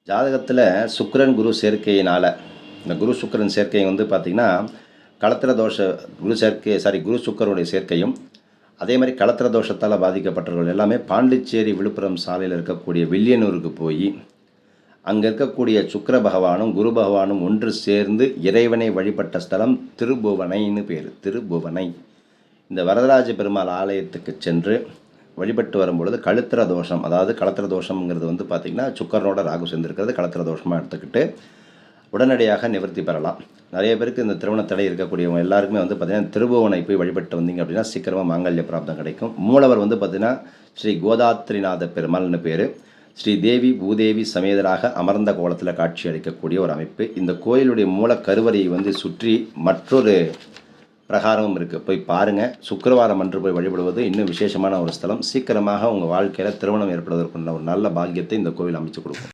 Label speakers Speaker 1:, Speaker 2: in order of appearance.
Speaker 1: ஜாதகத்தில் சுக்கிரன் குரு சேர்க்கையினால் இந்த குரு சுக்கிரன் சேர்க்கை வந்து பார்த்திங்கன்னா களத்திர தோஷ குரு சுக்கரனுடைய சேர்க்கையும் அதே மாதிரி களத்திர தோஷத்தால் பாதிக்கப்பட்டவர்கள் எல்லாமே பாண்டிச்சேரி விழுப்புரம் சாலையில் இருக்கக்கூடிய வில்லியனூருக்கு போய் அங்கே இருக்கக்கூடிய சுக்கிர பகவானும் குரு பகவானும் ஒன்று சேர்ந்து இறைவனை வழிபட்ட ஸ்தலம் திருபுவனைன்னு பேர். திருபுவனை. இந்த வரதராஜ பெருமாள் ஆலயத்துக்கு சென்று வழிபட்டு வரும்பொழுது களத்திர தோஷம், அதாவது களத்திர தோஷம்ங்கிறது வந்து பார்த்திங்கன்னா சுக்கரனோட ராகு சேர்ந்துருக்கிறது களத்திர தோஷமாக எடுத்துக்கிட்டு உடனடியாக நிவர்த்தி பெறலாம். நிறைய பேருக்கு இந்த திருமண தடை இருக்கக்கூடியவங்க எல்லாருக்குமே வந்து பார்த்திங்கன்னா திருபுவனை போய் வழிபட்டு வந்தீங்க அப்படின்னா சீக்கிரமாக மாங்கல்ய பிராப்தம் கிடைக்கும். மூலவர் வந்து பார்த்திங்கன்னா ஸ்ரீ கோதாத்ரிநாத பெருமாள்னு பேர். ஸ்ரீ தேவி பூதேவி சமேதராக அமர்ந்த கோலத்தில் காட்சி அளிக்கக்கூடிய ஒரு அமைப்பு. இந்த கோயிலுடைய மூல கருவறையை வந்து சுற்றி மற்றொரு பிரகாரமும் இருக்குது. போய் பாருங்கள். சுக்கிரவாரம் அன்று போய் வழிபடுவது இன்னும் விசேஷமான ஒரு ஸ்தலம். சீக்கிரமாக உங்கள் வாழ்க்கையில் திருமணம் ஏற்படுவதற்குள்ள ஒரு நல்ல பாக்கியத்தை இந்த கோவில் அமைச்சு கொடுக்கும்.